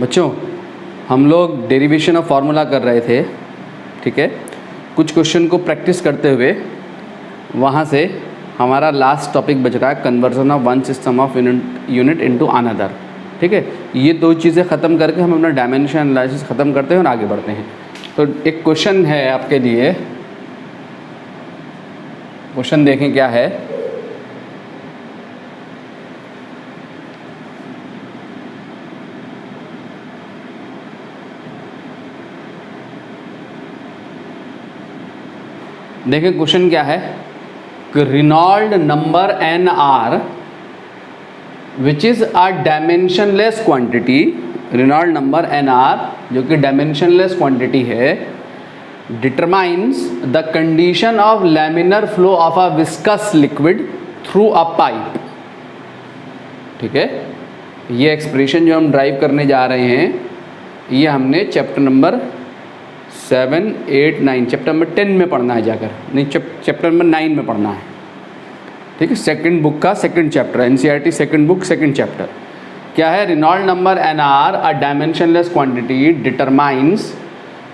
बच्चों हम लोग डेरिवेशन ऑफ फार्मूला कर रहे थे, ठीक है। कुछ क्वेश्चन को प्रैक्टिस करते हुए वहाँ से हमारा लास्ट टॉपिक बच रहा है conversion of one system of unit into another, ठीक है। ये दो चीज़ें ख़त्म करके हम अपना डायमेंशन एनालिसिस ख़त्म करते हैं और आगे बढ़ते हैं। तो एक क्वेश्चन है आपके लिए, क्वेश्चन देखें क्या है। देखें क्वेश्चन क्या है कि Reynold number N R which is a dimensionless quantity, Reynold number N R जो कि डायमेंशनलेस क्वांटिटी है, determines the condition of laminar flow of a viscous liquid through a pipe, ठीक है। ये एक्सप्रेशन जो हम ड्राइव करने जा रहे हैं ये हमने चैप्टर नंबर 7, 8, 9 चैप्टर नंबर 10 में पढ़ना है जाकर, नहीं चैप्टर नंबर 9 में पढ़ना है, ठीक है। सेकंड बुक का second chapter, NCERT second book second chapter क्या है। Reynold number N R a dimensionless quantity determines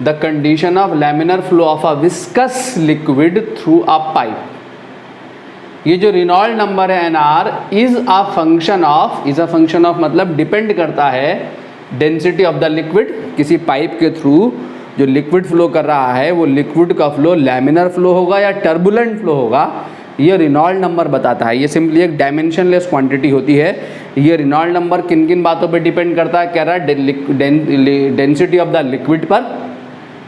the condition of laminar flow of a viscous liquid through a pipe. ये जो रेनॉल्ड नंबर है N R is a function of मतलब depend करता है density of the liquid. किसी pipe के through जो liquid flow कर रहा है वो लिक्विड का फ्लो लैमिनर फ्लो होगा या टर्बुलेंट फ्लो होगा, ये रेनॉल्ड नंबर बताता है। ये सिंपली एक डायमेंशनलेस क्वांटिटी होती है। ये रेनॉल्ड नंबर किन किन बातों पे डिपेंड करता है, कह रहा है डेंसिटी ऑफ द लिक्विड पर,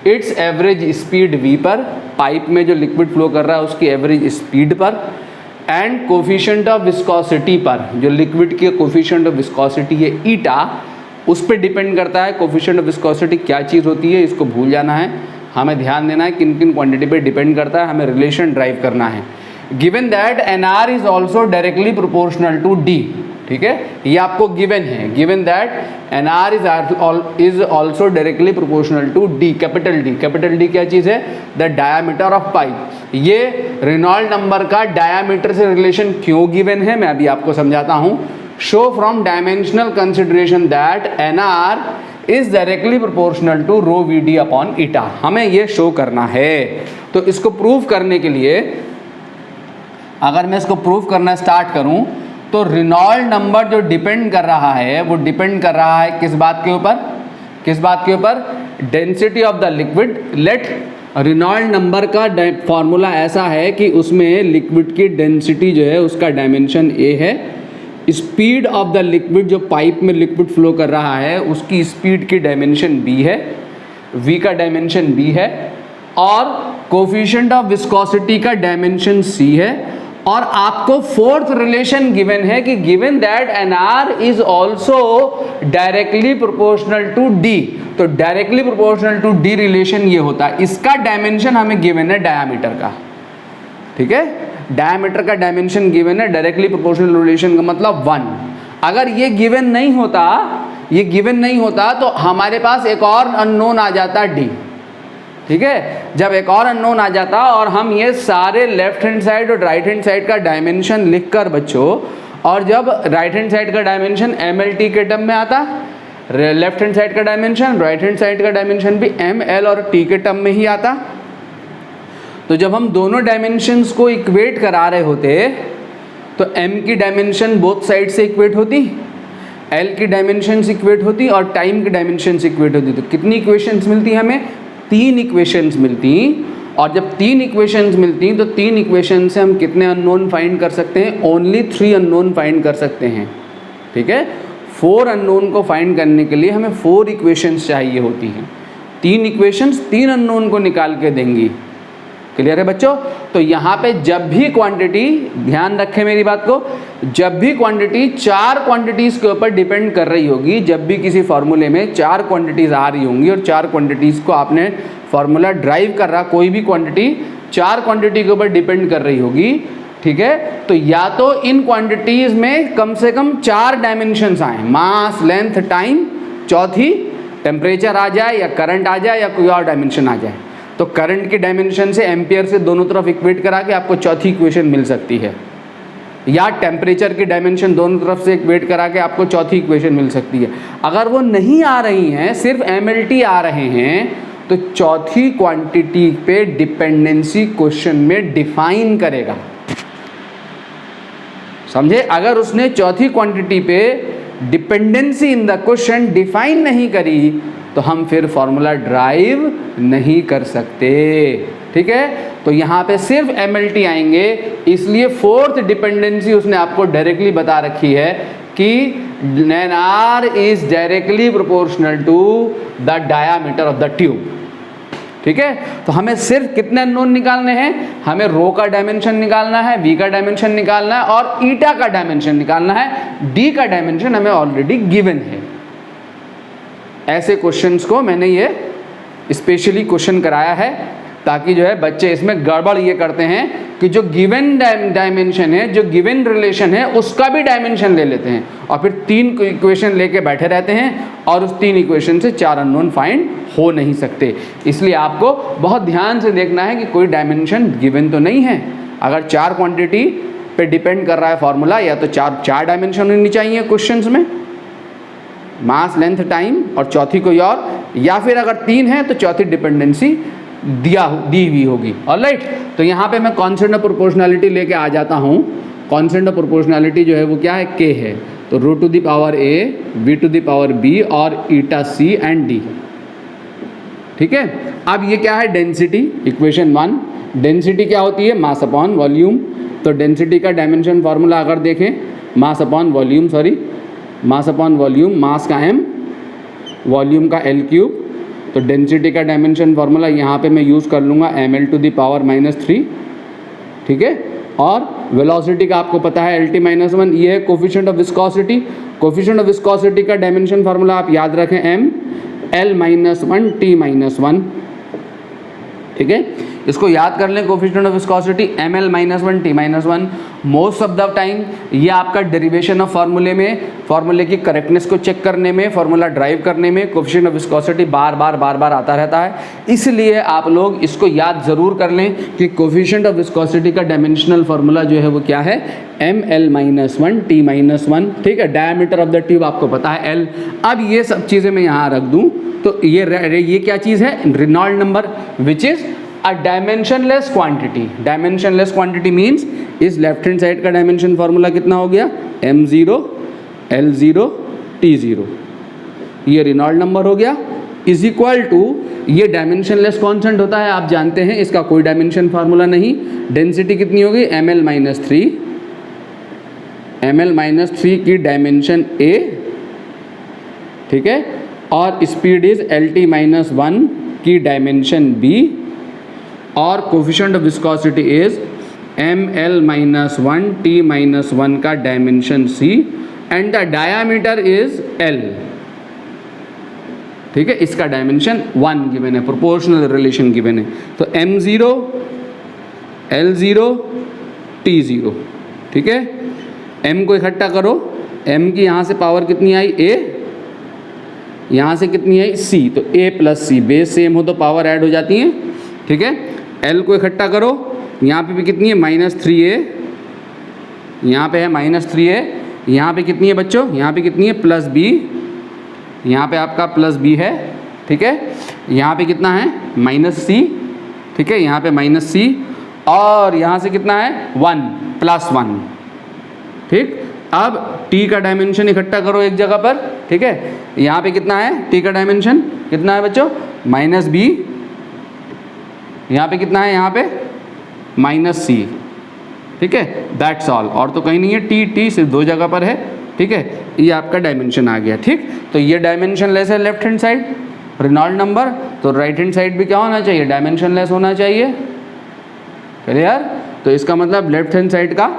इट्स एवरेज स्पीड v पर, पाइप में जो लिक्विड फ्लो कर रहा है उसकी एवरेज स्पीड पर, एंड कोफिशिएंट ऑफ विस्कोसिटी पर, जो लिक्विड के कोफिशिएंट ऑफ विस्कोसिटी है ईटा, उस पर डिपेंड करता है। कोफिशिएंट ऑफ विस्कोसिटी क्या चीज़ होती है इसको भूल जाना है, हमें ध्यान देना है किन किन क्वांटिटी पे डिपेंड करता है, हमें रिलेशन ड्राइव करना है। Given that N R is also directly proportional to D, ठीक है। ये आपको गिवन है, given that N R is also directly proportional to D, capital D. Capital D क्या चीज़ है, द डायामीटर ऑफ पाइप। ये रेनॉल्ड नंबर का डायामीटर से रिलेशन क्यों गिवन है मैं अभी आपको समझाता हूँ। Show from dimensional consideration that N R is directly proportional to rho V D upon ईटा, हमें ये शो करना है। तो इसको प्रूव करने के लिए अगर मैं इसको प्रूव करना स्टार्ट करूं तो रेनॉल्ड नंबर जो डिपेंड कर रहा है वो डिपेंड कर रहा है किस बात के ऊपर, किस बात के ऊपर, density of the liquid. Let Reynold number का फॉर्मूला ऐसा है कि उसमें लिक्विड की डेंसिटी जो है उसका डायमेंशन ए है, स्पीड ऑफ द लिक्विड जो पाइप में लिक्विड फ्लो कर रहा है उसकी स्पीड की डायमेंशन बी है, v का डायमेंशन बी है, और कोफिशिएंट ऑफ विस्कोसिटी का डायमेंशन सी है। और आपको फोर्थ रिलेशन गिवन है कि given that N R is also directly proportional to D, तो directly proportional to D relation ये होता है। इसका डायमेंशन हमें गिवन है डायामीटर का, ठीक है। डायमीटर का डायमेंशन गिवन है, डायरेक्टली प्रोपोर्शनल रिलेशन का मतलब 1। अगर ये गिवन नहीं होता, ये गिवन नहीं होता तो हमारे पास एक और अननोन आ जाता डी, ठीक है। जब एक और अननोन आ जाता और हम ये सारे लेफ्ट हैंड साइड और राइट हैंड साइड का डायमेंशन लिखकर बच्चों, और जब राइट हैंड साइड का डायमेंशन mlt के टर्म में आता, लेफ्ट हैंड साइड का डायमेंशन राइट हैंड साइड का डायमेंशन भी ml और t के टर्म में ही आता, तो जब हम दोनों डायमेंशंस को इक्वेट करा रहे होते तो m की डायमेंशन बोथ साइड से इक्वेट होती, l की डायमेंशंस इक्वेट होती और टाइम की डायमेंशंस इक्वेट होती। तो कितनी इक्वेशंस मिलती हमें, 3 इक्वेशंस मिलती। और जब 3 इक्वेशंस मिलती तो 3 इक्वेशन से हम कितने अननोन फाइंड कर सकते हैं, ओनली 3 अननोन फाइंड कर सकते हैं, ठीक है। 4 अननोन को फाइंड करने के लिए हमें 4 इक्वेशंस चाहिए होती हैं। 3 इक्वेशंस 3 अननोन को निकाल के देंगी। क्लियर है बच्चों। तो यहाँ पे जब भी क्वांटिटी, ध्यान रखें मेरी बात को, जब भी क्वांटिटी 4 क्वांटिटीज़ के ऊपर डिपेंड कर रही होगी, जब भी किसी फार्मूले में 4 क्वांटिटीज़ आ रही होंगी और 4 क्वांटिटीज़ को आपने फार्मूला ड्राइव कर रहा, कोई भी क्वांटिटी 4 क्वांटिटी के ऊपर डिपेंड कर रही होगी, ठीक है। तो या तो इन क्वांटिटीज़ में कम से कम 4 डायमेंशंस आए, मास, लेंथ, टाइम, चौथी टेम्परेचर आ जाए या करंट आ जाए या कोई और डायमेंशन आ जाए। तो करंट के डायमेंशन से एम्पियर से दोनों तरफ इक्वेट करा के आपको चौथी इक्वेशन मिल सकती है, या टेम्परेचर की डायमेंशन दोनों तरफ से इक्वेट करा के आपको चौथी इक्वेशन मिल सकती है। अगर वो नहीं आ रही हैं, सिर्फ MLT आ रहे हैं, तो चौथी क्वांटिटी पे डिपेंडेंसी क्वेश्चन में डिफाइन करेगा। समझे? अगर उसने चौथी क्वांटिटी पे dependency in the question define नहीं करी तो हम फिर फॉर्मूला ड्राइव नहीं कर सकते। ठीक है, तो यहाँ पे सिर्फ MLT आएंगे, इसलिए फोर्थ डिपेंडेंसी उसने आपको डायरेक्टली बता रखी है कि NR is directly proportional to the diameter of the tube. ठीक है, तो हमें सिर्फ कितने अननोन निकालने हैं? हमें रो का डायमेंशन निकालना है, V का डायमेंशन निकालना है और ईटा का डायमेंशन निकालना है। D का डायमेंशन हमें ऑलरेडी गिवन है। ऐसे क्वेश्चंस को मैंने ये स्पेशली क्वेश्चन कराया है ताकि जो है बच्चे इसमें गड़बड़ ये करते हैं कि जो गिवन डायमेंशन है, जो गिवन रिलेशन है, उसका भी डायमेंशन ले लेते हैं और फिर 3 इक्वेशन लेके बैठे रहते हैं और उस 3 इक्वेशन से 4 अननोन फाइंड हो नहीं सकते। इसलिए आपको बहुत ध्यान से देखना है कि कोई डायमेंशन गिवन तो नहीं है। अगर 4 क्वांटिटी पे डिपेंड कर रहा है फॉर्मूला, या तो 4 डायमेंशन होनी चाहिए क्वेश्चंस में, मास, लेंथ, टाइम, और चौथी कोई और, या फिर अगर 3 है तो चौथी डिपेंडेंसी दी हुई होगी। ऑलराइट, तो यहाँ पे मैं कॉन्स्टेंट ऑफ प्रोपोर्शनैलिटी लेके आ जाता हूँ। कॉन्स्टेंट ऑफ प्रोपोर्शनैलिटी जो है वो क्या है? K है। तो rho to the power A, V to the power B और ईटा C एंड D। ठीक है, अब ये क्या है? डेंसिटी। इक्वेशन 1, डेंसिटी क्या होती है? Mass upon volume. तो डेंसिटी का डायमेंशन फार्मूला अगर देखें, mass upon volume, mass upon volume, mass का m, वॉल्यूम का L3। तो डेंसिटी का डायमेंशन फार्मूला यहाँ पे मैं यूज़ कर लूँगा ml टू द पावर -3। ठीक है, और वेलोसिटी का आपको पता है LT - 1, ये है coefficient of viscosity. Coefficient of viscosity का डायमेंशन फार्मूला आप याद रखें m L - 1 T - 1। ठीक है, इसको याद कर लें, coefficient of viscosity ml - 1 T - 1। Most of the time ये आपका डेरिवेशन ऑफ फार्मूले में, फार्मूले की करेक्टनेस को चेक करने में, फार्मूला ड्राइव करने में कोफिशिएंट ऑफ विस्कोसिटी बार बार आता रहता है। इसलिए आप लोग इसको याद ज़रूर कर लें कि कोफिशिएंट ऑफ विस्कोसिटी का डायमेंशनल फार्मूला जो है वो क्या है? ml - 1 T - 1। ठीक है, डायमीटर ऑफ द ट्यूब आपको पता है L। अब ये सब चीज़ें मैं यहाँ रख दूँ तो ये क्या चीज़ है? Reynold number, which is a dimensionless quantity. Dimensionless quantity means इस लेफ्ट हैंड साइड का डायमेंशन फार्मूला कितना हो गया? m0 L0 T0। ये रेनॉल्ड नंबर हो गया, इज इक्वल टू, ये डायमेंशनलेस कांस्टेंट होता है, आप जानते हैं, इसका कोई डायमेंशन फार्मूला नहीं। डेंसिटी कितनी होगी? ml - 3, ml - 3 की डायमेंशन A। ठीक है, और स्पीड इज LT - 1 की डायमेंशन B, और coefficient of viscosity is ml - 1 T - 1 का dimension C and the diameter is L। ठीक है, इसका डायमेंशन 1 गिवन है, प्रोपोर्शनल रिलेशन गिवन है। तो m0 L0 T0। ठीक है, m को इकट्ठा करो, m की यहाँ से पावर कितनी आई? A, यहाँ से कितनी आई? C। तो A + C, बेस सेम हो तो पावर ऐड हो जाती हैं। ठीक है, L को इकट्ठा करो, यहाँ पे भी कितनी है? -3A, यहाँ पे है -3A, यहाँ पे कितनी है बच्चों? यहाँ पे कितनी है? +B, यहाँ पे आपका +B है। ठीक है, यहाँ पे कितना है? -C। ठीक है, यहाँ पे -C, और यहाँ से कितना है? 1 + 1। ठीक, अब T का डायमेंशन इकट्ठा करो एक जगह पर। ठीक है, यहाँ पे कितना है? T का डायमेंशन कितना है बच्चों? -B, यहाँ पे कितना है? यहाँ पे -C। ठीक है, दैट्स ऑल, और तो कहीं नहीं है। T सिर्फ 2 जगह पर है। ठीक है, ये आपका डायमेंशन आ गया। ठीक, तो ये डायमेंशन लेस है left hand side, Reynold number. तो राइट हैंड साइड भी क्या होना चाहिए? डायमेंशन लेस होना चाहिए। क्लियर? तो इसका मतलब लेफ्ट हैंड साइड का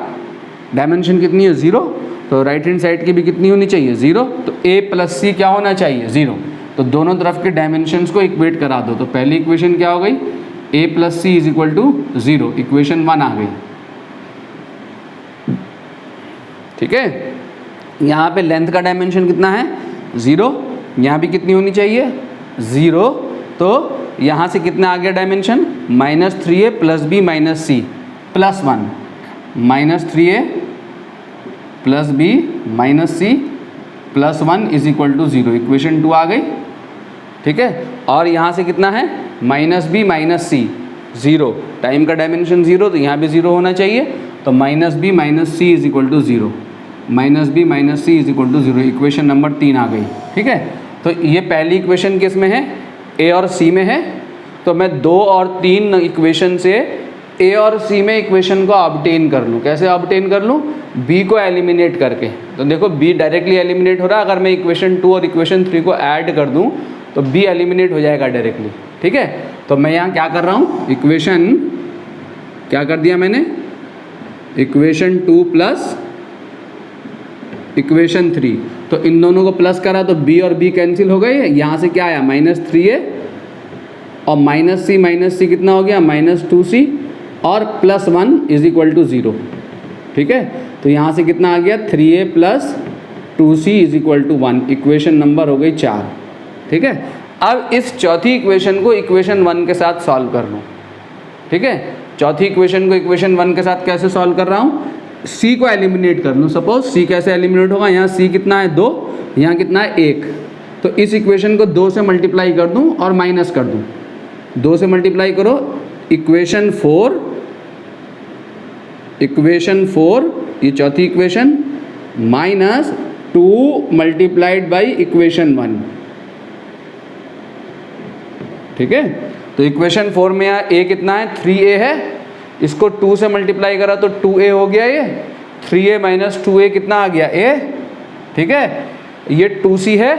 डायमेंशन कितनी है? 0। तो राइट हैंड साइड की भी कितनी होनी चाहिए? 0। तो A + C क्या होना चाहिए? 0। तो दोनों तरफ के डायमेंशंस को इक्वेट करा दो। तो पहली इक्वेशन क्या हो गई? A + C = 0। इक्वेशन 1 आ गई। ठीक है, यहाँ पे लेंथ का डायमेंशन कितना है? 0। यहाँ भी कितनी होनी चाहिए? 0। तो यहाँ से कितना आ गया dimension? -3A + B - C +1, -3A plus B minus C plus 1 is equal to 0, equation 2 आ गई। ठीक है, और यहाँ से कितना है minus B minus C 0, time का डायमेंशन 0 तो यहाँ भी 0 होना चाहिए, तो minus B minus C is equal to 0, minus B minus C is equal to 0, equation number 3 आ गई। ठीक है, तो ये पहली इक्वेशन किस में है, ए और सी में है, तो मैं 2 और 3 इक्वेशन से ए और सी में इक्वेशन को ऑब्टेन कर लूँ। कैसे ऑब्टेन कर लूँ, बी को एलिमिनेट करके। तो देखो बी डायरेक्टली एलिमिनेट हो रहा है, अगर मैं इक्वेशन 2 और इक्वेशन 3 को ऐड कर दूँ तो बी एलिमिनेट हो जाएगा डायरेक्टली। ठीक है, तो मैं यहाँ क्या कर रहा हूँ, इक्वेशन क्या कर दिया मैंने, इक्वेशन 2 प्लस इक्वेशन 3, तो इन दोनों को प्लस करा तो b और b कैंसिल हो गए, यहाँ से क्या आया -3a और माइनस सी कितना हो गया -2c और प्लस 1 इज इक्वल टू 0। ठीक है, तो यहाँ से कितना आ गया 3a plus 2c is equal to 1, equation number हो गई 4। ठीक है, अब इस चौथी इक्वेशन को इक्वेशन 1 के साथ सॉल्व कर लो। ठीक है, चौथी इक्वेशन को इक्वेशन 1 के साथ कैसे सॉल्व कर रहा हूँ, c को एलिमिनेट कर लूँ। सपोज c कैसे एलिमिनेट होगा, यहाँ c कितना है 2, यहाँ कितना है 1, तो इस इक्वेशन को 2 से मल्टीप्लाई कर दूँ और माइनस कर दूँ। 2 से मल्टीप्लाई करो, इक्वेशन 4 ये चौथी equation minus 2 multiplied by equation 1। ठीक है, तो इक्वेशन 4 में यहाँ a कितना है 3a है, इसको 2 से मल्टीप्लाई करा तो 2a हो गया, ये 3a माइनस 2a कितना आ गया a। ठीक है, ये 2c है,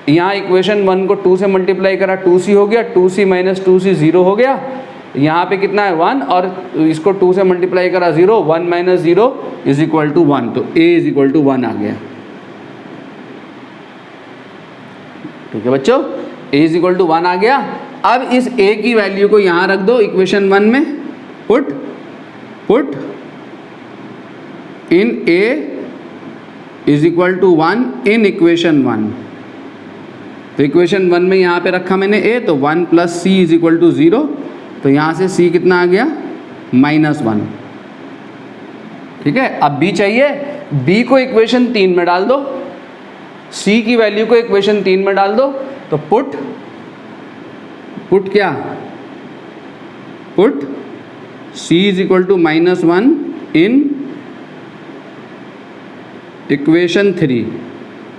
यहाँ इक्वेशन 1 को 2 से मल्टीप्लाई करा 2c हो गया, 2c माइनस 2c 0 हो गया, यहाँ पे कितना है 1 और इसको 2 से मल्टीप्लाई करा 0, 1 माइनस 0 इज इक्वल टू 1, तो a इज इक्वल टू 1 आ गया। ठीक है बच्चों, a इज इक्वल टू 1 आ गया। अब इस a की वैल्यू को यहाँ रख दो इक्वेशन 1 में, put in a is equal to 1 in equation 1। तो इक्वेशन 1 में यहाँ पे रखा मैंने a, तो 1 plus C is equal to 0, तो यहाँ से c कितना आ गया -1। ठीक है, अब b चाहिए, b को इक्वेशन 3 में डाल दो, c की वैल्यू को इक्वेशन 3 में डाल दो, तो पुट क्या, put c is equal to -1 in equation 3,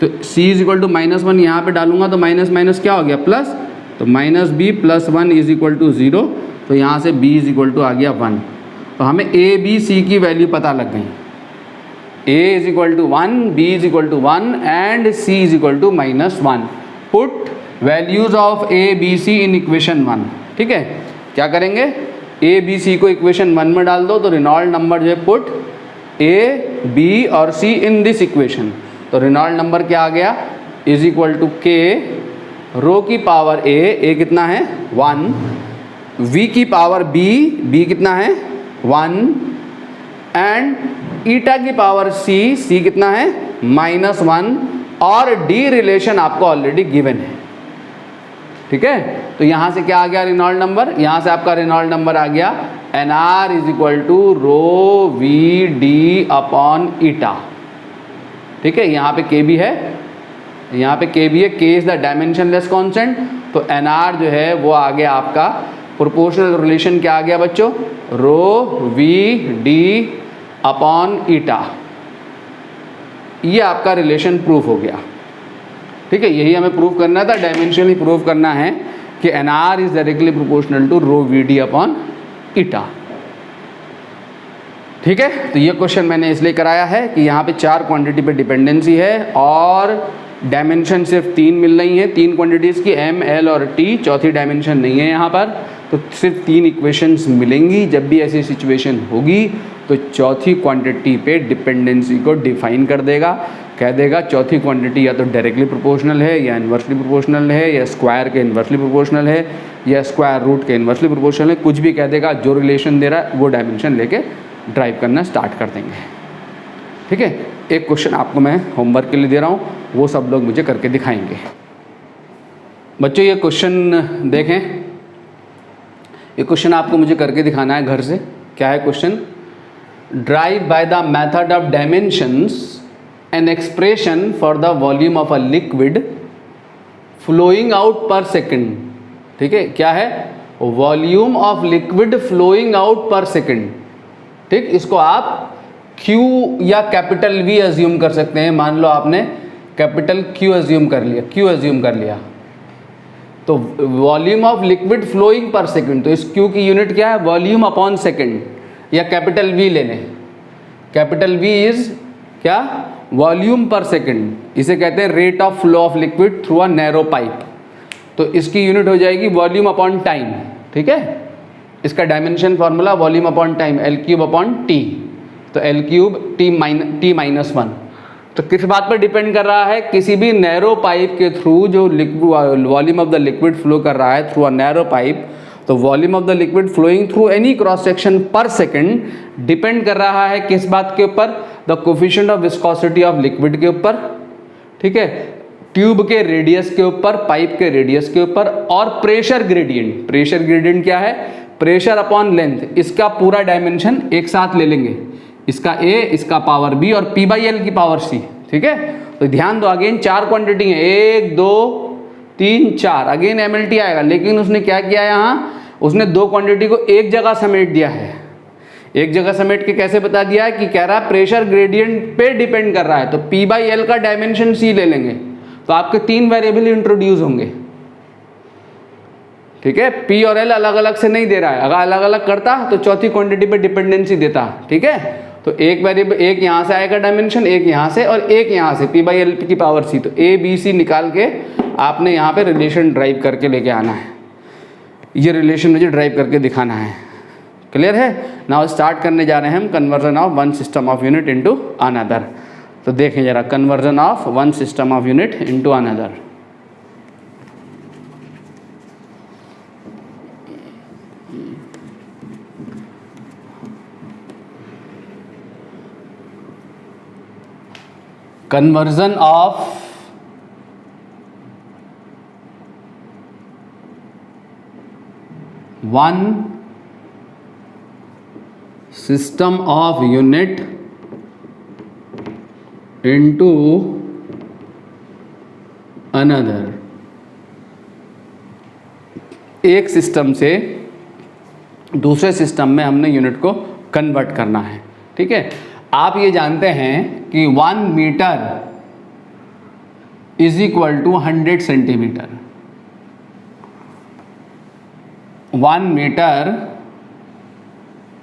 तो c इज इक्वल टू -1 यहाँ पे डालूंगा तो माइनस माइनस क्या हो गया प्लस, तो minus b plus 1 is equal to 0, तो यहाँ से b इज इक्वल टू आ गया 1। तो हमें a b c की वैल्यू पता लग गई, a is equal to 1, b is equal to 1 and c is equal to -1। Put values of a b c in equation 1। ठीक है, क्या करेंगे, a b c को इक्वेशन 1 में डाल दो, तो रेनॉल्ड नंबर जो है पुट a b और c इन दिस इक्वेशन, तो रेनॉल्ड नंबर क्या आ गया इज इक्वल टू k रो की पावर a कितना है 1, v की पावर b कितना है 1 एंड ईटा की पावर c कितना है -1, और d रिलेशन आपको ऑलरेडी गिवन है। ठीक है, तो यहाँ से क्या आ गया रेनॉल्ड नंबर, यहाँ से आपका रेनॉल्ड नंबर आ गया nr is equal to rho V D upon eta. ठीक है, यहाँ पे k भी है, यहाँ पे k भी है, k is the dimensionless constant, तो nr जो है वो आ गया आपका प्रोपोर्शनल रिलेशन क्या आ गया बच्चों, रो वी डी अपॉन ईटा, ये आपका रिलेशन प्रूफ हो गया। ठीक है, यही हमें प्रूव करना था, डायमेंशनली प्रूव करना है कि nr is directly proportional to rho V D upon eta. ठीक है, तो ये क्वेश्चन मैंने इसलिए कराया है कि यहाँ पे 4 क्वांटिटी पे डिपेंडेंसी है और डायमेंशन सिर्फ 3 मिल रही हैं, 3 क्वांटिटीज़ की m, l और t, चौथी डायमेंशन नहीं है यहाँ पर, तो सिर्फ 3 इक्वेशंस मिलेंगी। जब भी ऐसी सिचुएशन होगी तो चौथी क्वांटिटी पे डिपेंडेंसी को डिफाइन कर देगा, कह देगा चौथी क्वांटिटी या तो डायरेक्टली प्रोपोर्शनल है या इन्वर्सली प्रोपोर्शनल है या स्क्वायर के इन्वर्सली प्रोपोर्शनल है या स्क्वायर रूट के इन्वर्सली प्रोपोर्शनल है, कुछ भी कह देगा, जो रिलेशन दे रहा है वो डायमेंशन लेके ड्राइव करना स्टार्ट कर देंगे। ठीक है, एक क्वेश्चन आपको मैं होमवर्क के लिए दे रहा हूँ, वो सब लोग मुझे करके दिखाएंगे। बच्चों ये क्वेश्चन देखें, ये क्वेश्चन आपको मुझे करके दिखाना है घर से। क्या है question, derive by the method of dimensions an expression for the volume of a liquid flowing out per second. ठीक है, क्या है? Volume of liquid flowing out per second. ठीक, इसको आप Q या कैपिटल V एज्यूम कर सकते हैं। मान लो आपने कैपिटल Q एज्यूम कर लिया, तो volume of liquid flowing per second, तो इस Q की यूनिट क्या है? वॉल्यूम अपॉन सेकेंड, या कैपिटल V ले लें। कैपिटल V इज क्या? Volume per second. इसे कहते हैं rate of flow of liquid through a narrow pipe. तो इसकी यूनिट हो जाएगी वॉल्यूम अपॉन टाइम। ठीक है, इसका dimension formula volume upon time L³ upon T, तो L³ T-1। तो किस बात पर डिपेंड कर रहा है? किसी भी नैरो पाइप के थ्रू जो volume of the liquid flow कर रहा है थ्रू अ नैरो पाइप, तो volume of the liquid flowing through any cross section per second depend कर रहा है किस बात के ऊपर? The coefficient of viscosity of liquid के ऊपर। ठीक है, ट्यूब के रेडियस के ऊपर, पाइप के रेडियस के ऊपर, और प्रेशर ग्रेडियंट। प्रेशर ग्रेडियंट क्या है? Pressure upon length. इसका पूरा डायमेंशन एक साथ ले लेंगे, इसका A, इसका पावर B और P/L की पावर C। ठीक है, तो ध्यान दो, अगेन 4 क्वांटिटी है, 1 2 3 4, अगेन MLT आएगा। लेकिन उसने क्या किया यहाँ? उसने 2 क्वांटिटी को एक जगह समेट दिया है। एक जगह समेट के कैसे बता दिया है कि कह रहा है प्रेशर ग्रेडियंट पे डिपेंड कर रहा है, तो P/L का डायमेंशन C ले लेंगे, तो आपके 3 वेरिएबल इंट्रोड्यूस होंगे। ठीक है, P और L अलग अलग से नहीं दे रहा है। अगर अलग अलग करता तो चौथी क्वांटिटी पे डिपेंडेंसी देता। ठीक है, तो एक वेरिएबल, एक यहाँ से आएगा डायमेंशन, एक यहाँ से और एक यहाँ से, P/L की पावर C। तो A B C निकाल के आपने यहाँ पे रिलेशन ड्राइव करके लेके आना है। ये रिलेशन मुझे ड्राइव करके दिखाना है। क्लियर है? नाउ स्टार्ट करने जा रहे हैं हम conversion of one system of unit into another. तो देखें जरा, conversion of one system of unit into another. conversion of one system of unit into another। एक सिस्टम से दूसरे सिस्टम में हमने यूनिट को कन्वर्ट करना है। ठीक है, आप ये जानते हैं कि 1 metre is equal to 100 centimetre. 1 metre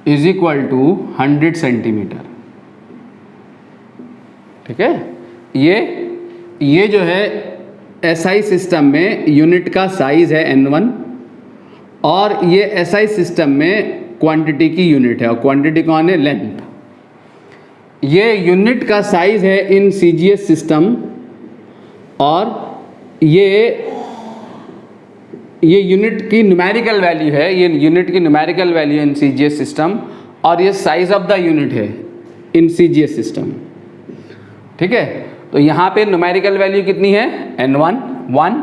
is equal to 100 centimetre. ठीक है, ये जो है SI सिस्टम में यूनिट का साइज है N1, और ये SI सिस्टम में क्वांटिटी की यूनिट है, और क्वांटिटी कौन है? लेंथ। ये यूनिट का साइज है इन CGS सिस्टम, और ये यूनिट की न्यूमेरिकल वैल्यू है, ये यूनिट की numerical value in CGS system, और ये साइज ऑफ द यूनिट है इन CGS सिस्टम। ठीक है, तो यहाँ पे न्यूमेरिकल वैल्यू कितनी है? N1 1,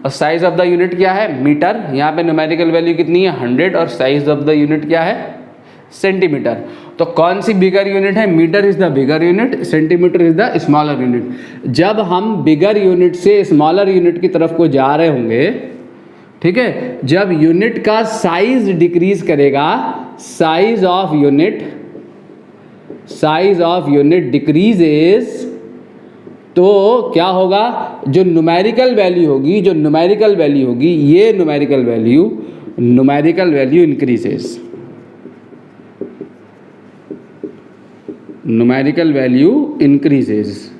और साइज ऑफ द यूनिट क्या है? मीटर। यहाँ पे न्यूमेरिकल वैल्यू कितनी है? 100, और साइज ऑफ द यूनिट क्या है? सेंटीमीटर। तो कौन सी बिगर यूनिट है? Metre is the bigger unit, centimetre is the smaller unit. जब हम बिगर यूनिट से स्मॉलर यूनिट की तरफ को जा रहे होंगे, ठीक है, जब यूनिट का साइज डिक्रीज करेगा, साइज ऑफ यूनिट डिक्रीजेस, तो क्या होगा? जो न्यूमेरिकल वैल्यू होगी, ये numerical value increases. Numerical value increases.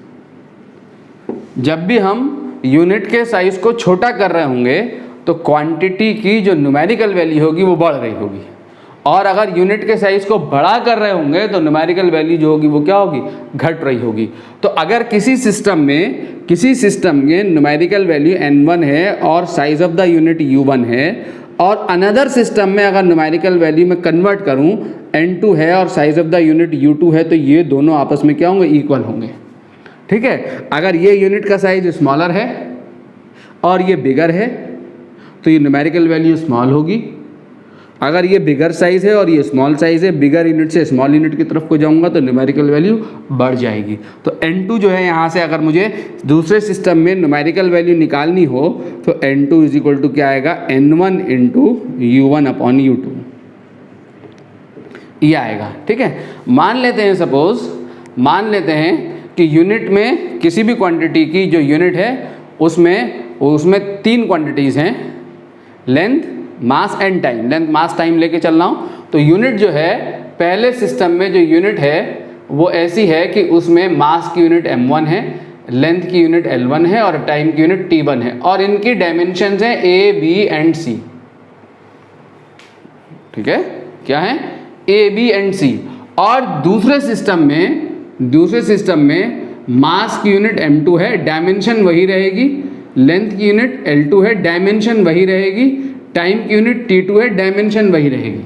जब भी हम यूनिट के साइज को छोटा कर रहे होंगे तो क्वांटिटी की जो न्यूमेरिकल वैल्यू होगी वो बढ़ रही होगी, और अगर यूनिट के साइज को बड़ा कर रहे होंगे तो न्यूमेरिकल वैल्यू जो होगी वो क्या होगी? घट रही होगी। तो अगर किसी सिस्टम में न्यूमेरिकल वैल्यू N1 है और size of the unit U1 है, और अनदर सिस्टम में अगर न्यूमेरिकल वैल्यू में कन्वर्ट करूं N2 है और size of the unit U2 है, तो ये दोनों आपस में क्या होंगे? इक्वल होंगे। ठीक है, अगर ये यूनिट का साइज स्मॉलर है और ये बिगर है, तो ये न्यूमेरिकल वैल्यू स्मॉल होगी। अगर ये बिगर साइज़ है और ये स्मॉल साइज़ है, बिगर यूनिट से स्मॉल यूनिट की तरफ को जाऊंगा तो न्यूमेरिकल वैल्यू बढ़ जाएगी। तो n2 जो है यहाँ से अगर मुझे दूसरे सिस्टम में न्यूमेरिकल वैल्यू निकालनी हो तो n2 इज इक्वल टू क्या आएगा, n1 into u1 upon u2, ये आएगा। ठीक है, मान लेते हैं सपोज, मान लेते हैं कि यूनिट में किसी भी क्वांटिटी की जो यूनिट है उसमें 3 क्वांटिटीज़ हैं, length, mass and time. Length, mass, time लेके चल रहा हूँ। तो यूनिट जो है पहले सिस्टम में जो यूनिट है वो ऐसी है कि उसमें मास की यूनिट m1 है, लेंथ की यूनिट l1 है और टाइम की यूनिट t1 है और इनकी डायमेंशंस हैं a, b एंड c। ठीक है, क्या है, a, b एंड c। और दूसरे सिस्टम में मास की यूनिट m2 है, डायमेंशन वही रहेगी, लेंथ की यूनिट l2 है, डायमेंशन वही रहेगी, टाइम की यूनिट t2 है, डायमेंशन वही रहेगी।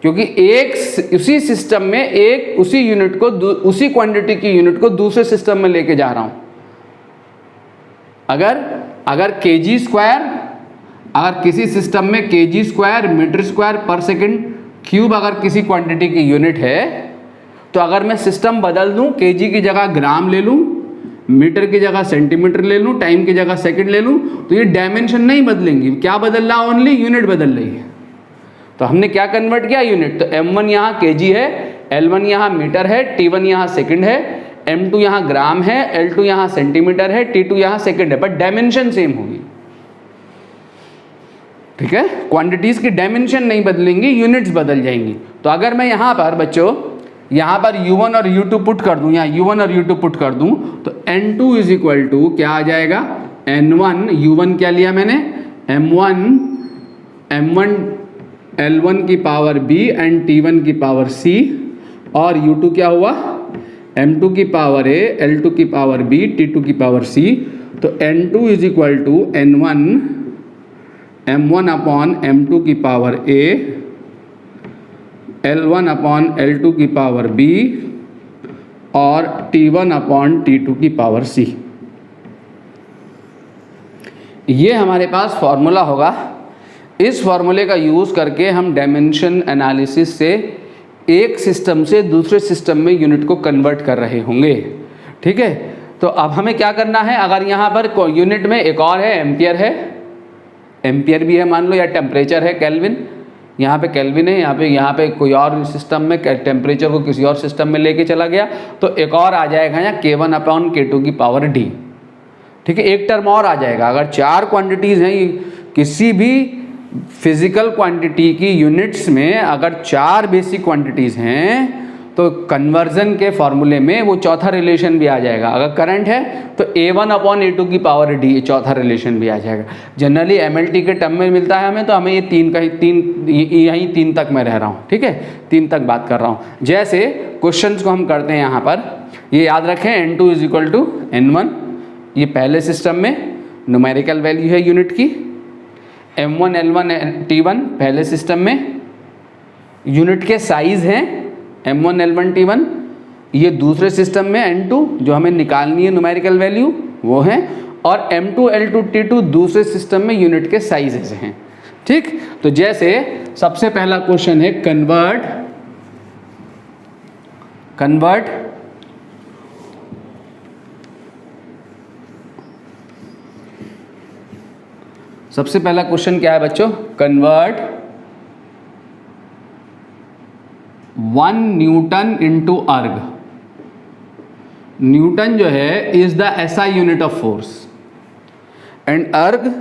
क्योंकि एक उसी सिस्टम में एक उसी यूनिट को, उसी क्वांटिटी की यूनिट को दूसरे सिस्टम में लेके जा रहा हूं। अगर kg स्क्वायर, अगर किसी सिस्टम में kg स्क्वायर, मीटर स्क्वायर पर सेकंड क्यूब अगर किसी क्वांटिटी की यूनिट है, तो अगर मैं सिस्टम बदल दूं, kg की जगह ग्राम ले लूं, मीटर की जगह सेंटीमीटर ले लूं, टाइम की जगह सेकंड ले लूं, तो ये डायमेंशन नहीं बदलेंगी। क्या बदल रहा, ओनली यूनिट बदल रही है। तो हमने क्या कन्वर्ट किया, यूनिट। तो m1 यहाँ kg है, l1 यहाँ मीटर है, t1 यहाँ सेकंड है, m2 यहाँ ग्राम है, l2 यहाँ सेंटीमीटर है, t2 यहाँ सेकंड है, बट डायमेंशन सेम होगी। ठीक है, क्वांटिटीज की डायमेंशन नहीं बदलेंगी, यूनिट्स बदल जाएंगी। तो अगर मैं यहाँ पर बच्चों, यहाँ पर u1 और u2 पुट कर दूँ, यहाँ u1 और u2 पुट कर दूँ, तो n2 इज इक्वल टू क्या आ जाएगा, n1, u1 क्या लिया मैंने, m1 l1 की पावर b एंड t1 की पावर c, और u2 क्या हुआ, m2 की पावर a, l2 की पावर b, t2 की पावर c। तो n2 is equal to m1 upon m2 की power a, L1 upon L2 की पावर b और T1 अपॉन T2 की पावर c। ये हमारे पास फॉर्मूला होगा। इस फॉर्मूले का यूज़ करके हम डायमेंशन एनालिसिस से एक सिस्टम से दूसरे सिस्टम में यूनिट को कन्वर्ट कर रहे होंगे। ठीक है, तो अब हमें क्या करना है, अगर यहाँ पर यूनिट में एक और है, एम्पियर है, एम्पियर भी है मान लो, या टेम्परेचर है, केल्विन, यहाँ पे केल्विन है, यहाँ पे कोई और सिस्टम में टेम्परेचर को किसी और सिस्टम में लेके चला गया, तो एक और आ जाएगा यहाँ k1 अपॉन k2 की पावर d। ठीक है, एक टर्म और आ जाएगा। अगर 4 क्वांटिटीज़ हैं, किसी भी फिजिकल क्वांटिटी की यूनिट्स में अगर 4 बेसिक क्वांटिटीज़ हैं, तो कन्वर्जन के फॉर्मूले में वो चौथा रिलेशन भी आ जाएगा। अगर करंट है तो a1 अपॉन a2 की पावर d, चौथा रिलेशन भी आ जाएगा। जनरली MLT के टर्म में मिलता है हमें, तो हमें ये यहीं 3 तक मैं रह रहा हूँ। ठीक है, 3 तक बात कर रहा हूँ। जैसे क्वेश्चंस को हम करते हैं यहाँ पर, ये याद रखें, n2 is equal to n1, ये पहले सिस्टम में न्यूमेरिकल वैल्यू है यूनिट की, m1 l1 t1 पहले सिस्टम में यूनिट के साइज हैं m1 l1 t1, ये दूसरे सिस्टम में n2 जो हमें निकालनी है न्यूमेरिकल वैल्यू वो है, और m2 l2 t2 दूसरे सिस्टम में यूनिट के साइजेस हैं। ठीक, तो जैसे सबसे पहला क्वेश्चन है कन्वर्ट सबसे पहला क्वेश्चन क्या है बच्चों, कन्वर्ट 1 न्यूटन इंटू अर्ग। न्यूटन जो है is the SI unit of force and अर्ग,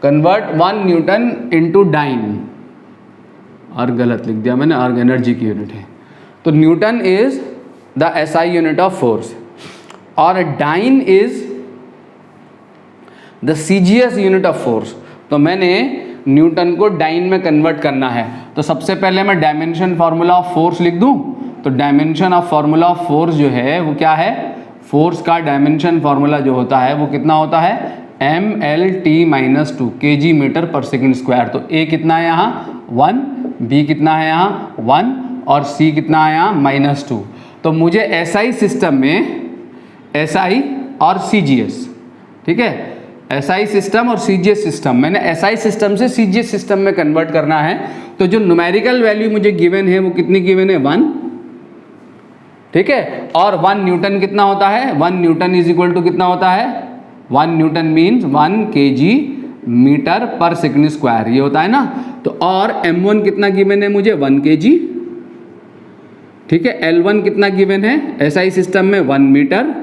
कन्वर्ट 1 न्यूटन इंटू डाइन। अर्ग गलत लिख दिया मैंने, अर्ग एनर्जी की यूनिट है। तो newton is the SI unit of force और dyne is the CGS unit of force. तो मैंने न्यूटन को डाइन में कन्वर्ट करना है, तो सबसे पहले मैं डायमेंशन फार्मूला ऑफ फोर्स लिख दूं। तो dimension of formula of force जो है वो क्या है, फोर्स का डायमेंशन फार्मूला जो होता है वो कितना होता है, mLT-2 kg मीटर पर सेकंड स्क्वायर। तो A कितना है यहाँ 1, B कितना है यहाँ 1 और C कितना है यहाँ -2। तो मुझे SI सिस्टम में SI और CGS, ठीक है, SI सिस्टम और CGS सिस्टम, मैंने SI सिस्टम से CGS सिस्टम में कन्वर्ट करना है। तो जो न्यूमेरिकल वैल्यू मुझे गिवन है वो कितनी गिवन है, 1, ठीक है। और 1 न्यूटन कितना होता है, 1 न्यूटन इज इक्वल टू कितना होता है, 1 न्यूटन मीन्स 1 kg मीटर पर सेकंड स्क्वायर, ये होता है ना। तो और m1 कितना गिवन है मुझे, 1 kg, ठीक है। L1 कितना गिवन है SI सिस्टम में, 1 मीटर,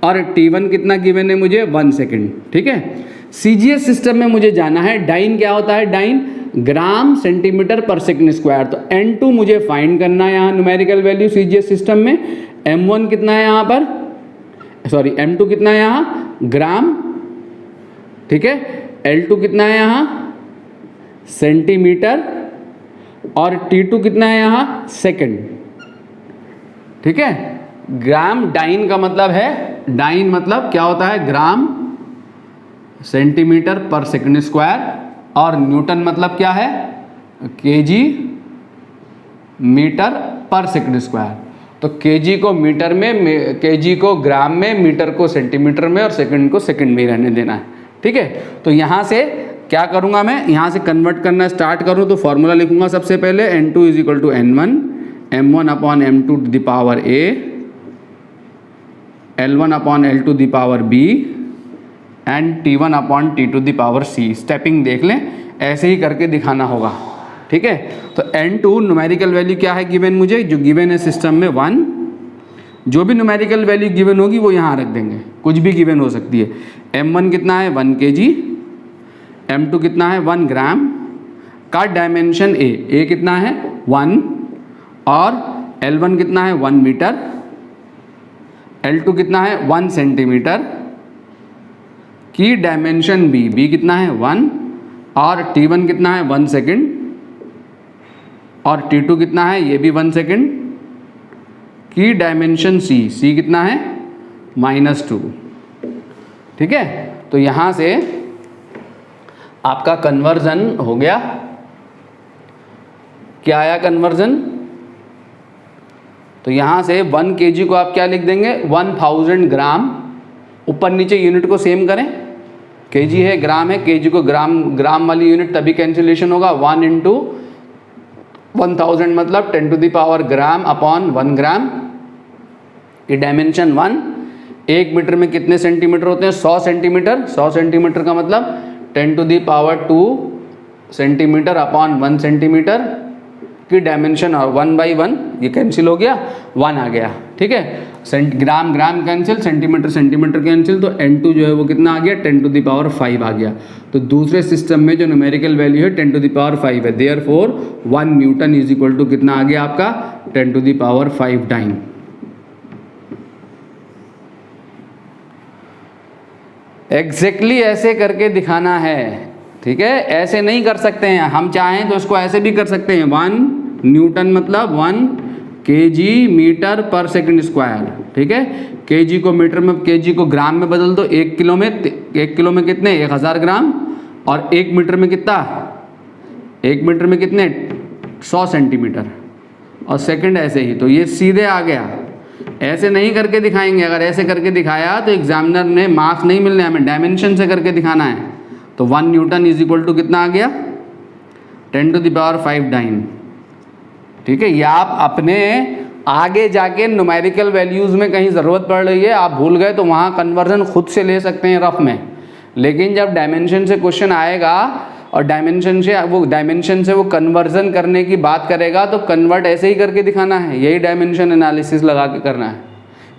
और T1 कितना गिवन है मुझे, 1 सेकंड, ठीक है। CGS सिस्टम में मुझे जाना है, डाइन क्या होता है, डाइन ग्राम सेंटीमीटर पर सेकंड स्क्वायर। तो N2 मुझे फाइंड करना है यहाँ न्यूमेरिकल वैल्यू CGS सिस्टम में। M1 कितना है यहाँ पर, सॉरी M2 कितना है यहाँ, ग्राम, ठीक है। L2 कितना है यहाँ, सेंटीमीटर, और T2 कितना है यहाँ, सेकंड, ठीक है। ग्राम डाइन का मतलब है, डाइन मतलब क्या होता है, ग्राम सेंटीमीटर पर सेकंड स्क्वायर, और न्यूटन मतलब क्या है, kg मीटर पर सेकंड स्क्वायर। तो kg को मीटर में, kg को ग्राम में, मीटर को सेंटीमीटर में, और सेकंड को सेकंड में रहने देना है, ठीक है। तो यहाँ से क्या करूँगा मैं, यहाँ से कन्वर्ट करना स्टार्ट करूँ तो फॉर्मूला लिखूँगा सबसे पहले, N2 is equal to N1, M1 upon M2 to the power A, L1 upon L to the power B, and T1 upon T to the power C। Stepping देख लें, ऐसे ही करके दिखाना होगा, ठीक है। तो N2 न्यूमेरिकल वैल्यू क्या है गिवन मुझे, जो गिवन है सिस्टम में 1, जो भी न्यूमेरिकल वैल्यू गिवन होगी वो यहाँ रख देंगे, कुछ भी गिवन हो सकती है। M1 कितना है, 1 kg, M2 कितना है, 1 ग्राम, का डायमेंशन A कितना है, 1, और L1 कितना है, 1 मीटर, L2 कितना है, 1 सेंटीमीटर, की डायमेंशन B कितना है, 1, और T1 कितना है, 1 सेकंड, और T2 कितना है, ये भी 1 सेकंड, की डायमेंशन C कितना है, -2, ठीक है। तो यहाँ से आपका कन्वर्जन हो गया, क्या आया कन्वर्जन, तो यहाँ से 1 kg को आप क्या लिख देंगे, 1000 ग्राम, ऊपर नीचे यूनिट को सेम करें, kg है, ग्राम है, kg को ग्राम वाली यूनिट तभी कैंसिलेशन होगा, 1 इंटू 1000 मतलब 10 to the power gram upon 1 gram, ये डायमेंशन 1। 1 मीटर में कितने सेंटीमीटर होते हैं, 100 सेंटीमीटर, 100 सेंटीमीटर का मतलब 10 to the power 2 centimetre upon 1 centimetre की डायमेंशन, और 1/1 ये कैंसिल हो गया, 1 आ गया, ठीक है। Gram gram cancel, centimetre centimetre cancel, तो N2 जो है वो कितना आ गया, 10 टू द पावर 5 आ गया। तो दूसरे सिस्टम में जो न्यूमेरिकल वैल्यू है 10 टू द पावर 5 है, therefore 1 newton is equal to कितना आ गया आपका, 10 to the power 5 dyne. Exactly ऐसे करके दिखाना है, ठीक है। ऐसे नहीं कर सकते हैं, हम चाहें तो इसको ऐसे भी कर सकते हैं, 1 न्यूटन मतलब 1 kg मीटर पर सेकंड स्क्वायर, ठीक है। kg को मीटर में, kg को ग्राम में बदल दो, 1 किलो में, 1 किलो में कितने, 1000 ग्राम, और 1 मीटर में कितना, 1 मीटर में कितने, 100 सेंटीमीटर, और सेकंड ऐसे ही। तो ये सीधे आ गया, ऐसे नहीं करके दिखाएंगे, अगर ऐसे करके दिखाया तो एग्जामिनर ने मार्क्स नहीं मिलने, हमें डायमेंशन से करके दिखाना है। तो 1 न्यूटन इज इक्वल टू कितना आ गया, 10 टू द पावर 5 डाइन, ठीक है। ये आप अपने आगे जाके न्यूमेरिकल वैल्यूज़ में कहीं ज़रूरत पड़ रही है, आप भूल गए, तो वहाँ कन्वर्जन खुद से ले सकते हैं रफ में, लेकिन जब डायमेंशन से क्वेश्चन आएगा और डायमेंशन से वो कन्वर्जन करने की बात करेगा, तो कन्वर्ट ऐसे ही करके दिखाना है, यही डायमेंशन एनालिसिस लगा के करना है,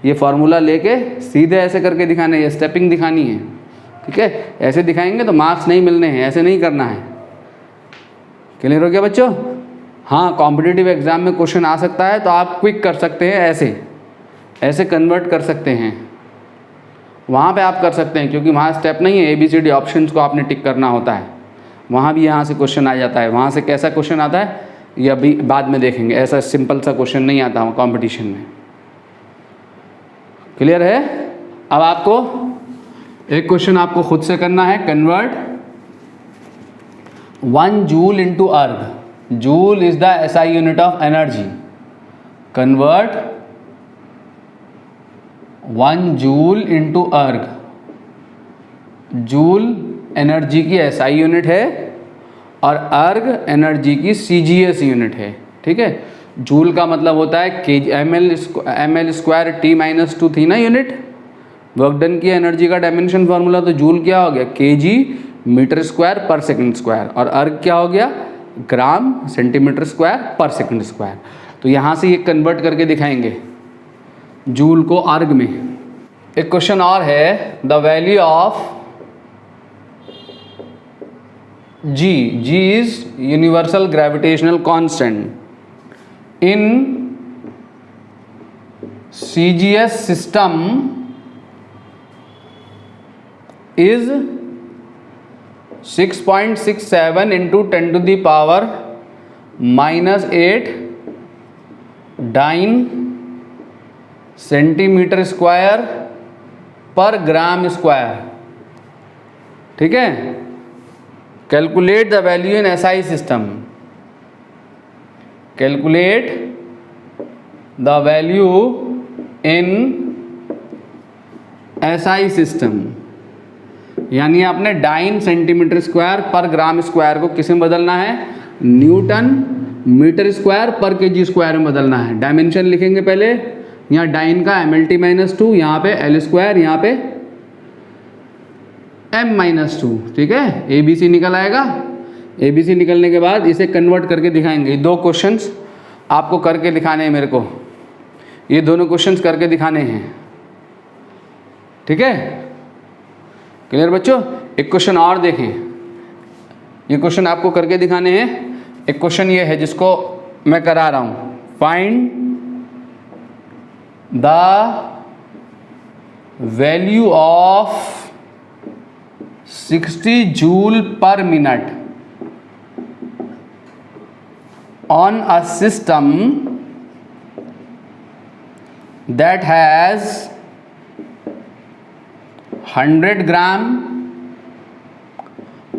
ये फार्मूला लेके सीधे ऐसे करके दिखाना है, ये स्टेपिंग दिखानी है, ठीक है। ऐसे दिखाएंगे तो मार्क्स नहीं मिलने हैं, ऐसे नहीं करना है। क्लियर हो गया बच्चों? हाँ, कॉम्पिटिटिव एग्जाम में क्वेश्चन आ सकता है तो आप क्विक कर सकते हैं, ऐसे कन्वर्ट कर सकते हैं, वहाँ पे आप कर सकते हैं, क्योंकि वहाँ स्टेप नहीं है, ABCD ऑप्शंस को आपने टिक करना होता है, वहाँ भी यहाँ से क्वेश्चन आ जाता है। वहाँ से कैसा क्वेश्चन आता है ये अभी बाद में देखेंगे, ऐसा सिंपल सा क्वेश्चन नहीं आता वहाँ कॉम्पिटिशन में। क्लियर है? अब आपको एक क्वेश्चन आपको खुद से करना है, कन्वर्ट 1 जूल इंटू अर्ग, joule is the SI unit of energy, convert 1 joule into अर्ग, जूल एनर्जी की SI यूनिट है और अर्ग एनर्जी की CGS यूनिट है। ठीक है, जूल का मतलब होता है के ml स्क्वायर T-2 थी ना यूनिट वर्क डन की एनर्जी का डायमेंशन फार्मूला, तो जूल क्या हो गया kg मीटर स्क्वायर पर सेकंड स्क्वायर, और अर्ग क्या हो गया ग्राम सेंटीमीटर स्क्वायर पर सेकंड स्क्वायर। तो यहाँ से ये कन्वर्ट करके दिखाएंगे जूल को अर्ग में। एक क्वेश्चन और है, the value of G is universal gravitational constant in CGS system is 6.67 into 10 to the power -8 dyne centimetre square पर ग्राम स्क्वायर। ठीक है, calculate the value in SI system, calculate the value in SI system, यानी आपने dyne centimetre square पर ग्राम square को किस में बदलना है, न्यूटन मीटर स्क्वायर पर केजी स्क्वायर में बदलना है। डायमेंशन लिखेंगे पहले, यहाँ डाइन का MLT-2, यहाँ पे L स्क्वायर, यहाँ पे M-2। ठीक है, ABC निकल आएगा। ABC निकलने के बाद इसे कन्वर्ट करके दिखाएंगे। दो क्वेश्चंस आपको करके दिखाने हैं मेरे को, ये दोनों क्वेश्चंस करके दिखाने हैं। ठीक है, क्लियर बच्चों। एक क्वेश्चन और देखें, ये क्वेश्चन आपको करके दिखाने हैं। एक क्वेश्चन ये है जिसको मैं करा रहा हूं, find the value of 60 joule per minute on a system that has 100 gram,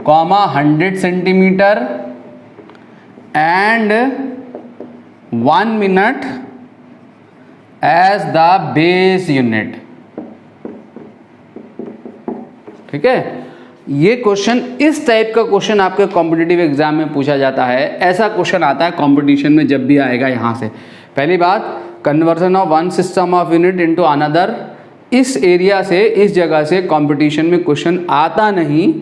100 centimetre and 1 minute as the base unit। ठीक है, ये क्वेश्चन इस टाइप का क्वेश्चन आपके कॉम्पिटिटिव एग्जाम में पूछा जाता है। ऐसा क्वेश्चन आता है कंपटीशन में जब भी आएगा। यहाँ से पहली बात, conversion of one system of unit into another, इस एरिया से, इस जगह से कंपटीशन में क्वेश्चन आता नहीं।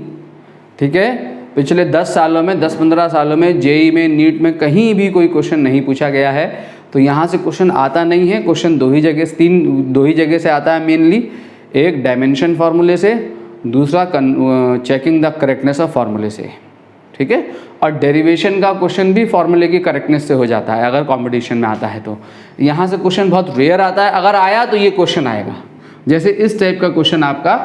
ठीक है, पिछले 10 सालों में, 10-15 सालों में जेई में, नीट में कहीं भी कोई क्वेश्चन नहीं पूछा गया है। तो यहाँ से क्वेश्चन आता नहीं है। क्वेश्चन दो ही जगह से आता है मेनली, एक डायमेंशन फार्मूले से, दूसरा चेकिंग द करेक्टनेस ऑफ फार्मूले से। ठीक है, और डेरिवेशन का क्वेश्चन भी फार्मूले की करेक्टनेस से हो जाता है अगर कंपटीशन में आता है। तो यहाँ से क्वेश्चन बहुत रेयर आता है, अगर आया तो ये क्वेश्चन आएगा। जैसे इस टाइप का क्वेश्चन आपका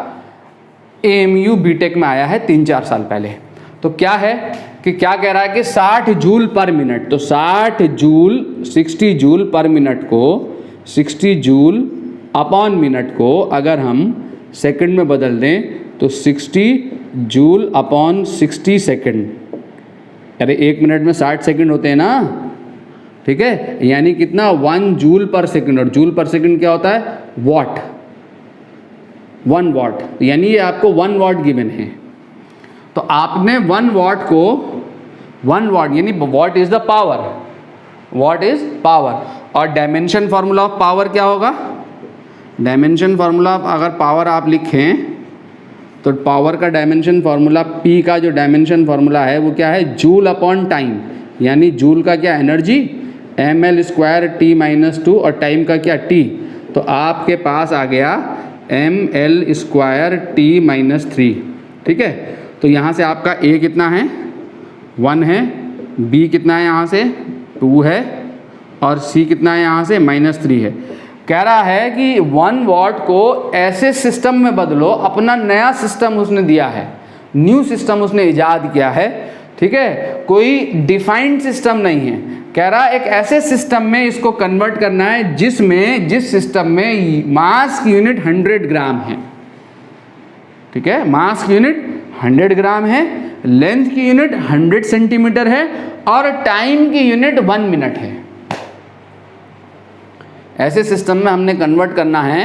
AMU बीटेक में आया है 3-4 साल पहले। तो क्या है कि क्या कह रहा है कि 60 जूल पर मिनट, तो 60 जूल पर मिनट को 60 जूल अपॉन मिनट को अगर हम सेकंड में बदल दें तो 60 जूल अपॉन 60 सेकंड, अरे 1 मिनट में 60 सेकंड होते हैं ना। ठीक है, यानी कितना, 1 जूल पर सेकंड, और जूल पर सेकंड क्या होता है, वॉट, 1 वॉट, यानी ये आपको 1 वॉट गिवन है। तो आपने 1 वॉट को 1 वॉट यानी what is the power, what is power, और डायमेंशन फार्मूला ऑफ पावर क्या होगा, डायमेंशन फार्मूला अगर पावर आप लिखें तो पावर का डायमेंशन फार्मूला, P का जो डायमेंशन फार्मूला है वो क्या है, जूल अपॉन टाइम, यानी जूल का क्या एनर्जी ml स्क्वायर T-2 और टाइम का क्या T। तो आपके पास आ गया ml स्क्वायर T-3। ठीक है, तो यहाँ से आपका A कितना है, 1 है, B कितना है यहाँ से 2 है, और C कितना है यहाँ से -3 है। कह रहा है कि 1 वॉट को ऐसे सिस्टम में बदलो, अपना नया सिस्टम उसने दिया है, न्यू सिस्टम उसने इजाद किया है। ठीक है, कोई डिफाइंड सिस्टम नहीं है। कह रहा है एक ऐसे सिस्टम में इसको कन्वर्ट करना है जिस सिस्टम में मास की यूनिट 100 ग्राम है। ठीक है, मास की यूनिट 100 ग्राम है, लेंथ की यूनिट 100 सेंटीमीटर है, और टाइम की यूनिट 1 मिनट है। ऐसे सिस्टम में हमने कन्वर्ट करना है,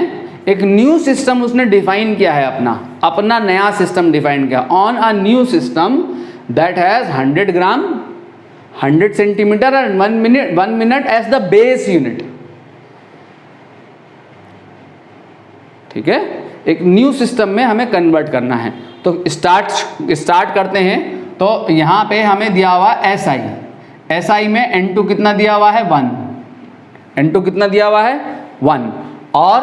एक न्यू सिस्टम उसने डिफाइन किया है अपना, अपना नया सिस्टम डिफाइन किया, on a new system that has 100 gram 100 centimetre and 1 minute as the base unit. ठीक है, एक न्यू सिस्टम में हमें कन्वर्ट करना है। तो स्टार्ट करते हैं। तो यहां पे हमें दिया हुआ SI में N2 कितना दिया हुआ है 1, N2 कितना दिया हुआ है 1, और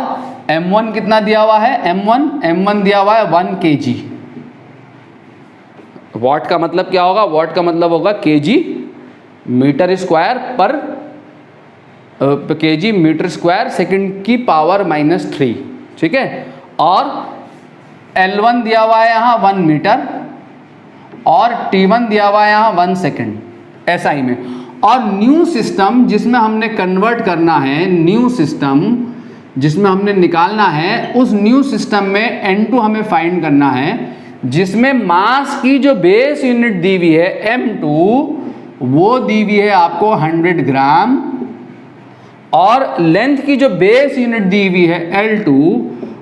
M1 कितना दिया हुआ है M1 दिया हुआ है 1 kg। वॉट का मतलब क्या होगा, वॉट का मतलब होगा kg मीटर स्क्वायर पर kg मीटर स्क्वायर सेकंड की पावर -3। ठीक है, और L1 दिया हुआ है यहाँ 1 मीटर और T1 दिया हुआ है यहाँ 1 सेकेंड SI में। और न्यू सिस्टम जिसमें हमने कन्वर्ट करना है, न्यू सिस्टम जिसमें हमने निकालना है, उस न्यू सिस्टम में N2 हमें फाइंड करना है, जिसमें मास की जो बेस यूनिट दी हुई है M2 वो दी हुई है आपको 100 ग्राम, और लेंथ की जो बेस यूनिट दी हुई है L2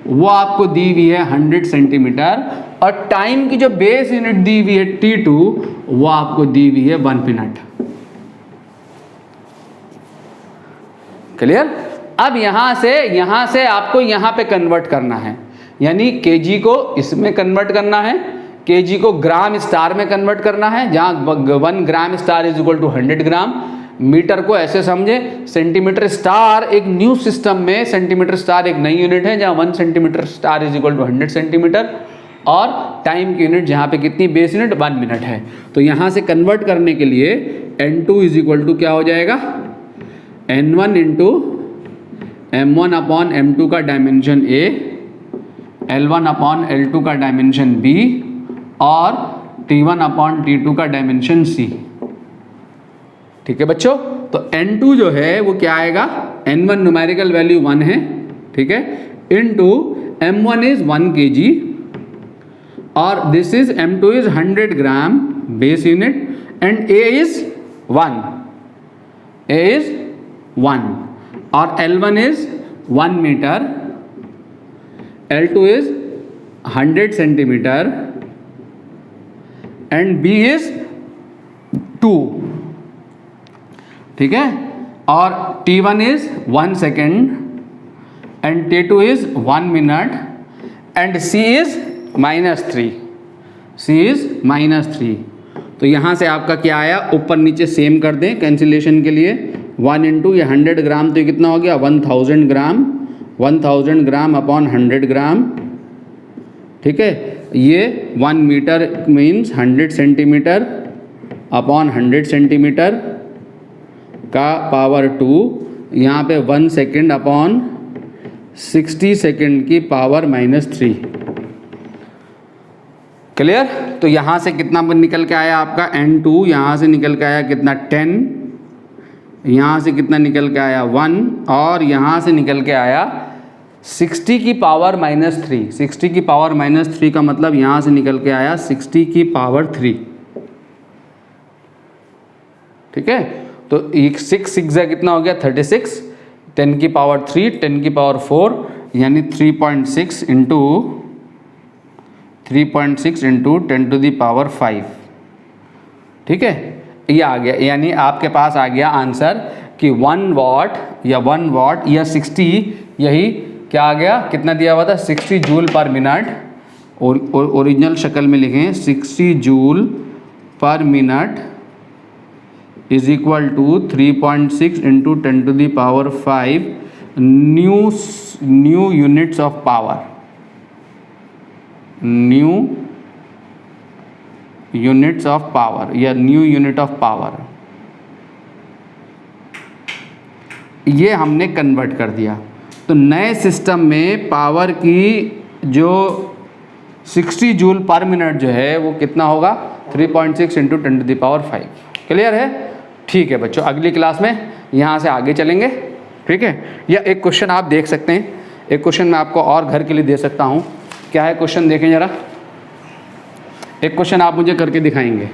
वो आपको दी हुई है 100 सेंटीमीटर, और टाइम की जो बेस यूनिट दी हुई है T2 वो आपको दी हुई है 1 मिनट। क्लियर? अब यहां से आपको यहां पे कन्वर्ट करना है, यानी kg को इसमें कन्वर्ट करना है, kg को ग्राम स्टार में कन्वर्ट करना है, जहां 1 gram star is equal to 100 gram. Metre को ऐसे समझे, सेंटीमीटर स्टार एक न्यू सिस्टम में सेंटीमीटर स्टार एक नई यूनिट है, जहां 1 centimetre star is equal to 100 centimetre, और टाइम की यूनिट जहां पे कितनी बेस यूनिट 1 मिनट है। तो यहां से कन्वर्ट करने के लिए N2 इज इक्वल टू क्या हो जाएगा, N1 into M1 upon M2 का dimension A, L1 upon L2 का डायमेंशन B, और T1 अपॉन T2 का डायमेंशन C। ठीक है बच्चों, तो N2 जो है वो क्या आएगा, N1 न्यूमेरिकल वैल्यू 1 है, ठीक है, इनटू M1 इज 1 kg, और this is M2 is 100 gram base unit, and A is 1, और L1 is 1 metre, L2 is 100 centimetre, and B is 2। ठीक है, और T1 is 1 second, and T2 is 1 minute, and C is -3। तो यहां से आपका क्या आया, ऊपर नीचे सेम कर दें कैंसिलेशन के लिए, 1 इंटू ये 100 ग्राम, तो ये कितना हो गया 1000 ग्राम, 1000 ग्राम अपॉन 100 ग्राम। ठीक है, ये 1 metre means 100 centimetre upon 100 centimetre का पावर 2, यहाँ पे 1 सेकेंड अपॉन 60 सेकेंड की पावर -3। क्लियर? तो यहाँ से कितना निकल के आया आपका N2, यहाँ से निकल के आया कितना 10, यहाँ से कितना निकल के आया 1, और यहाँ से निकल के आया 60 की पावर -3। 60 की पावर -3 का मतलब यहाँ से निकल के आया 60 की पावर 3। ठीक है, तो 6 कितना हो गया 36, 10 की पावर 3, 10 की पावर 4, यानी 3.6 इंटू 10 टू दी पावर 5। ठीक है, ये आ गया, यानी आपके पास आ गया आंसर कि 1 वाट या 60, यही क्या आ गया, कितना दिया हुआ था 60 जूल पर मिनट, और ओरिजिनल शक्ल में लिखें 60 joule per minute is equal to 3.6 into 10 to the power 5 new units of power, new units of power या न्यू यूनिट ऑफ पावर। ये हमने कन्वर्ट कर दिया। तो नए सिस्टम में पावर की जो 60 जूल पर मिनट जो है वो कितना होगा 3.6 into 10 to the power 5। Clear है? ठीक है बच्चों, अगली क्लास में यहाँ से आगे चलेंगे। ठीक है, या एक क्वेश्चन आप देख सकते हैं, एक क्वेश्चन मैं आपको और घर के लिए दे सकता हूँ। क्या है क्वेश्चन, देखें ज़रा, एक क्वेश्चन आप मुझे करके दिखाएंगे।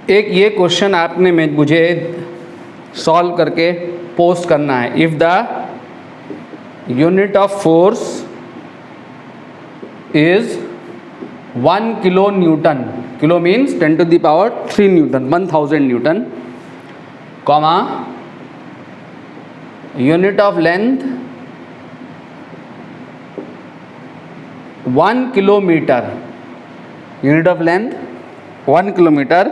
एक ये क्वेश्चन आपने मुझे सॉल्व करके पोस्ट करना है। If the unit of force is 1 kilo Newton, kilo means 10⁻³ Newton, 1000 Newton, comma unit of length 1 kilometre, unit of length 1 kilometre,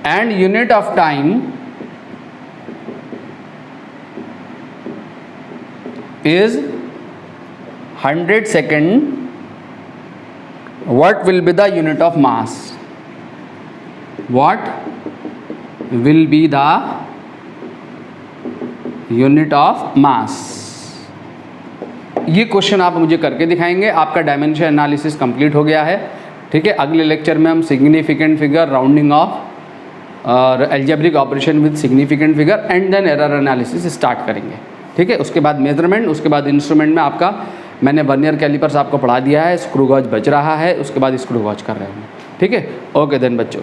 and unit of time is 100 second, what will be the unit of mass? What will be the unit of mass? ये question आप मुझे करके दिखाएंगे। आपका dimension analysis complete हो गया है। ठीक है, अगले लेक्चर में हम सिग्निफिकेंट फिगर, राउंडिंग ऑफ और algebraic operation with significant figure and then error analysis start करेंगे। ठीक है, उसके बाद मेजरमेंट, उसके बाद इंस्ट्रूमेंट में आपका मैंने वर्नियर कैलिपर्स आपको पढ़ा दिया है, स्क्रू गॉज बच रहा है, उसके बाद स्क्रू गॉज कर रहे हैं। ठीक है, ओके देन बच्चों।